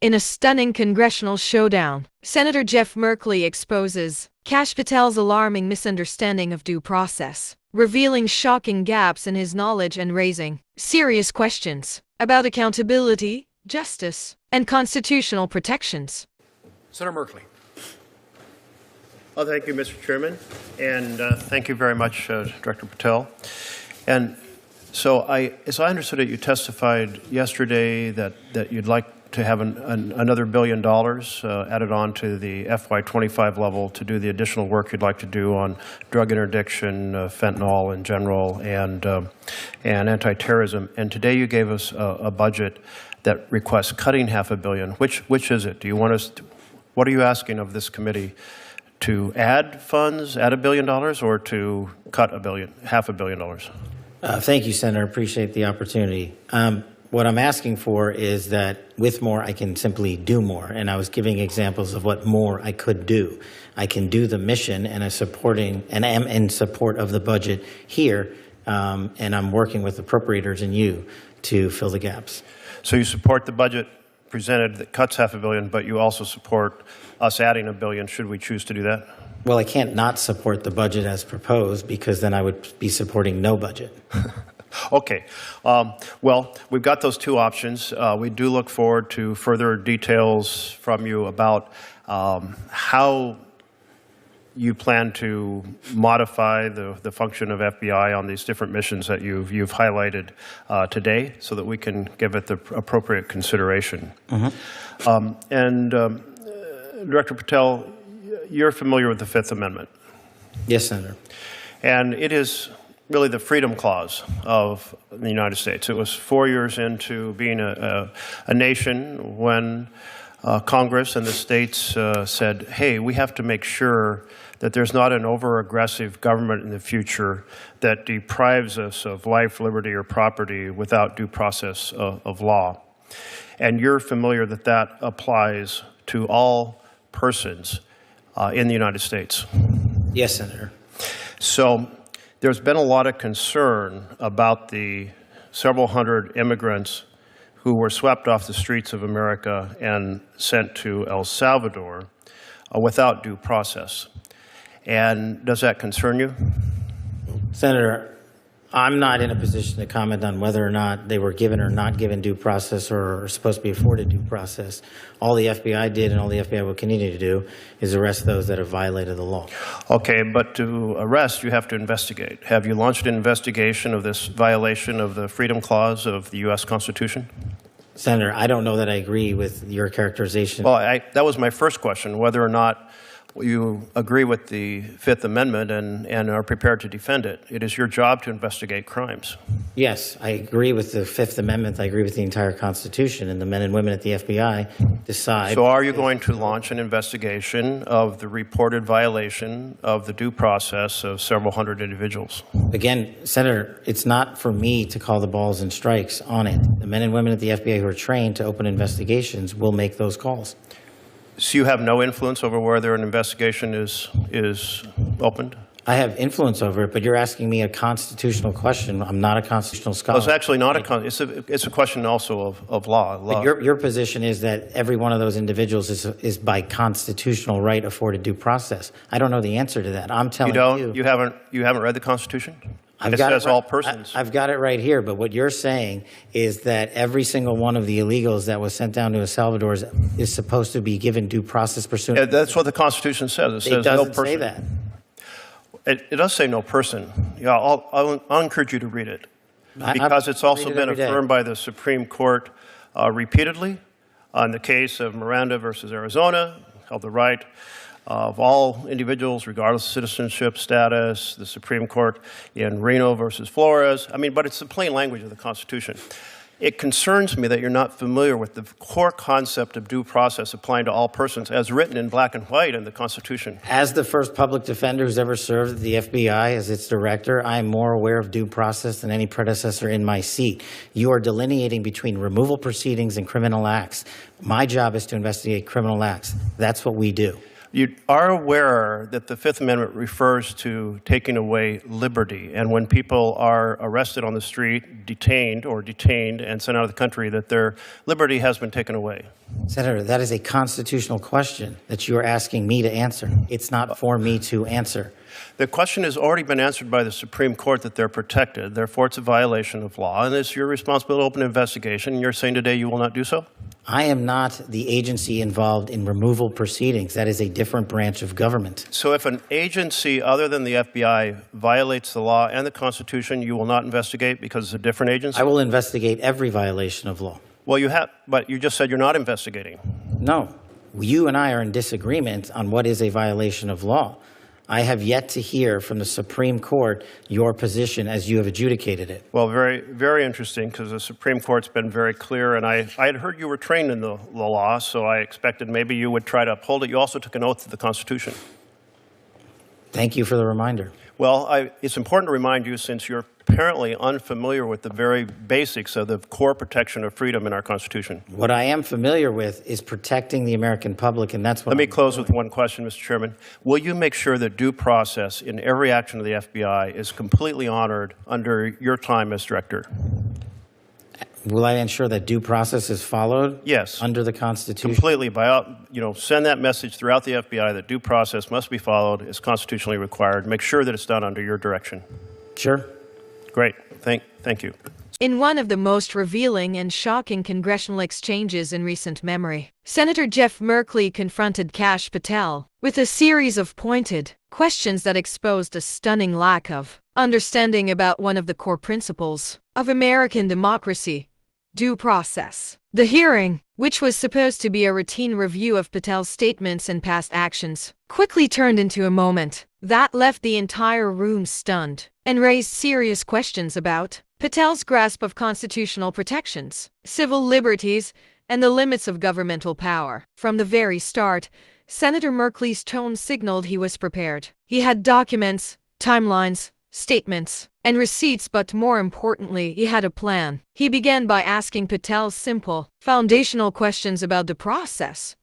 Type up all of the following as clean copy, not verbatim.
In a stunning congressional showdown, Senator Jeff Merkley exposes Kash Patel's alarming misunderstanding of due process, revealing shocking gaps in his knowledge and raising serious questions about accountability, justice, and constitutional protections. Senator Merkley. Well, thank you, Mr. Chairman, and thank you very much, Director Patel. And so, as I understood it, you testified yesterday that you'd like to have another $1 billion added on to the FY25 level to do the additional work you'd like to do on drug interdiction, fentanyl in general, and anti-terrorism. And today you gave us a budget that requests cutting $500 million. Which is it? Do you want us? What are you asking of this committee? To add funds, add $1 billion, or to cut $500 million? Thank you, Senator. Appreciate the opportunity. What I'm asking for is that with more, I can simply do more. And I was giving examples of what more I could do. I can do the mission, and I am in support of the budget here, and I'm working with appropriators and you to fill the gaps. So you support the budget presented that cuts $500 million, but you also support us adding $1 billion should we choose to do that? Well, I can't not support the budget as proposed, because then I would be supporting no budget. Okay. Well, we've got those two options. We do look forward to further details from you about how you plan to modify the function of FBI on these different missions that you've highlighted today, so that we can give it the appropriate consideration. Director Patel, you're familiar with the Fifth Amendment. Yes, Senator. And it is really the freedom clause of the United States. It was 4 years into being a nation when Congress and the states said, hey, we have to make sure that there's not an over-aggressive government in the future that deprives us of life, liberty, or property without due process of law. And you're familiar that that applies to all persons in the United States. Yes, Senator. So there's been a lot of concern about the several hundred immigrants who were swept off the streets of America and sent to El Salvador without due process. And does that concern you? Senator, I'm not in a position to comment on whether or not they were given or not given due process or are supposed to be afforded due process. All the FBI did and all the FBI will continue to do is arrest those that have violated the law. Okay, but to arrest, you have to investigate. Have you launched an investigation of this violation of the Freedom Clause of the U.S. Constitution? Senator, I don't know that I agree with your characterization. Well, that was my first question, whether or not you agree with the Fifth Amendment and are prepared to defend it. It is your job to investigate crimes. Yes, I agree with the Fifth Amendment. I agree with the entire Constitution, and the men and women at the FBI decide. So are you going to launch an investigation of the reported violation of the due process of several hundred individuals? Again, Senator, it's not for me to call the balls and strikes on it. The men and women at the FBI who are trained to open investigations will make those calls. So you have no influence over whether an investigation is opened? I have influence over it, but you're asking me a constitutional question. I'm not a constitutional scholar. Well, it's actually not it's a question also of law. But your position is that every one of those individuals is by constitutional right afforded due process. I don't know the answer to that. I'm telling you. You haven't read the Constitution? It says all persons. I've got it right here, but what you're saying is that every single one of the illegals that was sent down to El Salvador is supposed to be given due process pursuant. Yeah, that's what the Constitution says. It says doesn't no person. say that. It does say no person. Yeah, I'll encourage you to read it, because it's also been affirmed by the Supreme Court repeatedly. On the case of Miranda versus Arizona, held the right of all individuals, regardless of citizenship status, the Supreme Court in Reno versus Flores. I mean, but it's the plain language of the Constitution. It concerns me that you're not familiar with the core concept of due process applying to all persons as written in black and white in the Constitution. As the first public defender who's ever served at the FBI as its director, I am more aware of due process than any predecessor in my seat. You are delineating between removal proceedings and criminal acts. My job is to investigate criminal acts. That's what we do. You are aware that the Fifth Amendment refers to taking away liberty, and when people are arrested on the street, detained and sent out of the country, that their liberty has been taken away. Senator, that is a constitutional question that you are asking me to answer. It's not for me to answer. The question has already been answered by the Supreme Court that they're protected. Therefore, it's a violation of law, and it's your responsibility to open an investigation. And you're saying today you will not do so? I am not the agency involved in removal proceedings. That is a different branch of government. So if an agency other than the FBI violates the law and the Constitution, you will not investigate because it's a different agency? I will investigate every violation of law. Well, you have, but you just said you're not investigating. No. You and I are in disagreement on what is a violation of law. I have yet to hear from the Supreme Court your position as you have adjudicated it. Well, very, very interesting, because the Supreme Court's been very clear, and I had heard you were trained in the law, so I expected maybe you would try to uphold it. You also took an oath to the Constitution. Thank you for the reminder. Well, it's important to remind you, since you're apparently unfamiliar with the very basics of the core protection of freedom in our Constitution. What I am familiar with is protecting the American public, and that's what Let me close with one question, Mr. Chairman. Will you make sure that due process in every action of the FBI is completely honored under your time as director? Will I ensure that due process is followed? Yes. Under the Constitution? Completely. Send that message throughout the FBI that due process must be followed, is constitutionally required. Make sure that it's done under your direction. Sure. Great. Thank you. In one of the most revealing and shocking congressional exchanges in recent memory, Senator Jeff Merkley confronted Kash Patel with a series of pointed questions that exposed a stunning lack of understanding about one of the core principles of American democracy: due process. The hearing, which was supposed to be a routine review of Patel's statements and past actions, quickly turned into a moment that left the entire room stunned and raised serious questions about Patel's grasp of constitutional protections, civil liberties, and the limits of governmental power. From the very start, Senator Merkley's tone signaled he was prepared. He had documents, timelines, statements, and receipts, but more importantly, he had a plan. He began by asking Patel simple, foundational questions about the process: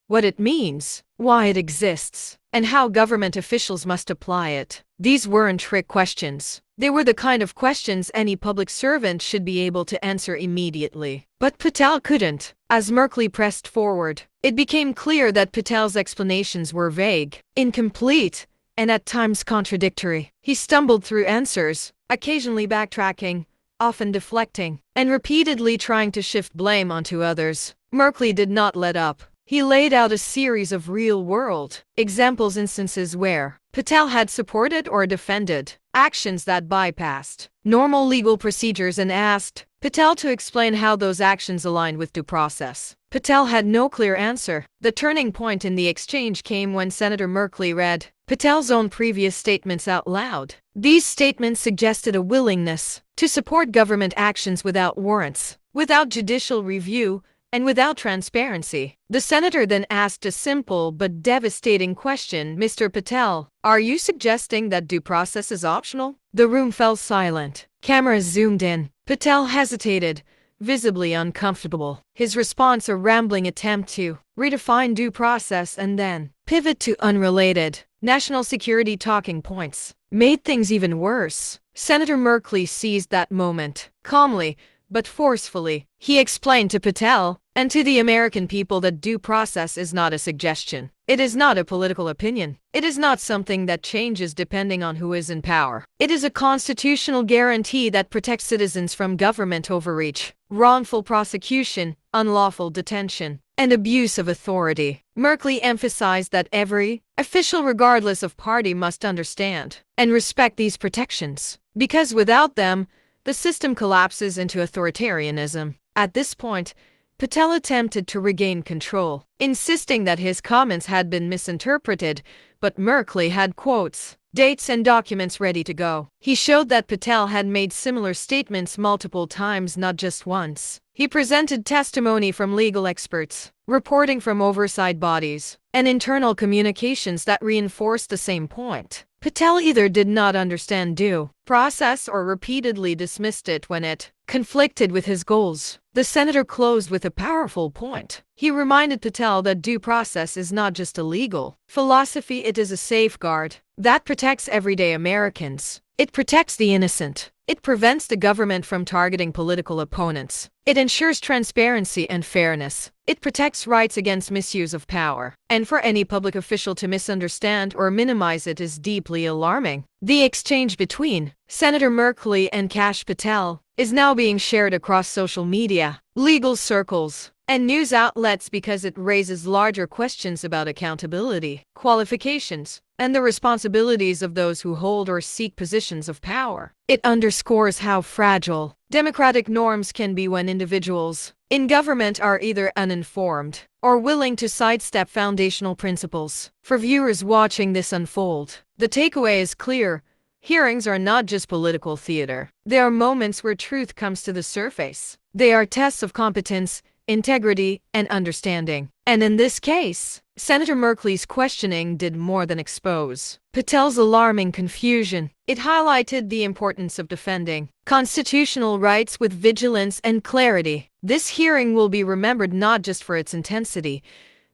what it means, why it exists, and how government officials must apply it. These weren't trick questions. They were the kind of questions any public servant should be able to answer immediately. But Patel couldn't. As Merkley pressed forward, it became clear that Patel's explanations were vague, incomplete, and at times contradictory. He stumbled through answers, occasionally backtracking, often deflecting, and repeatedly trying to shift blame onto others. Merkley did not let up. He laid out a series of real-world instances where Patel had supported or defended actions that bypassed normal legal procedures and asked Patel to explain how those actions aligned with due process. Patel had no clear answer. The turning point in the exchange came when Senator Merkley read Patel's own previous statements out loud. These statements suggested a willingness to support government actions without warrants, without judicial review, and without transparency. The senator then asked a simple but devastating question: Mr. Patel, are you suggesting that due process is optional? The room fell silent. Cameras zoomed in. Patel hesitated, visibly uncomfortable. His response, a rambling attempt to redefine due process and then pivot to unrelated national security talking points, made things even worse. Senator Merkley seized that moment. Calmly, but forcefully, he explained to Patel and to the American people that due process is not a suggestion. It is not a political opinion. It is not something that changes depending on who is in power. It is a constitutional guarantee that protects citizens from government overreach, wrongful prosecution, unlawful detention, and abuse of authority. Merkley emphasized that every official, regardless of party, must understand and respect these protections, because without them, the system collapses into authoritarianism. At this point, Patel attempted to regain control, insisting that his comments had been misinterpreted, but Merkley had quotes, dates, and documents ready to go. He showed that Patel had made similar statements multiple times, not just once. He He presented testimony from legal experts, reporting from oversight bodies, and internal communications that reinforced the same point. Patel either did not understand due process or repeatedly dismissed it when it conflicted with his goals. The senator closed with a powerful point. He reminded Patel that due process is not just a legal philosophy, it is a safeguard that protects everyday Americans. It protects the innocent. It prevents the government from targeting political opponents. It ensures transparency and fairness. It protects rights against misuse of power. And for any public official to misunderstand or minimize it is deeply alarming. The exchange between Senator Merkley and Kash Patel is now being shared across social media, legal circles, and news outlets because it raises larger questions about accountability, qualifications, and the responsibilities of those who hold or seek positions of power. It underscores how fragile democratic norms can be when individuals in government are either uninformed or willing to sidestep foundational principles. For viewers watching this unfold, the takeaway is clear. Hearings are not just political theater. They are moments where truth comes to the surface. They are tests of competence, integrity, and understanding. And in this case, Senator Merkley's questioning did more than expose Patel's alarming confusion. It highlighted the importance of defending constitutional rights with vigilance and clarity. This hearing will be remembered not just for its intensity,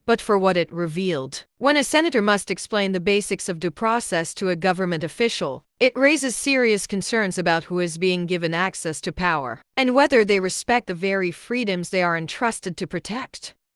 but for what it revealed. When a senator must explain the basics of due process to a government official, it raises serious concerns about who is being given access to power and whether they respect the very freedoms they are entrusted to protect.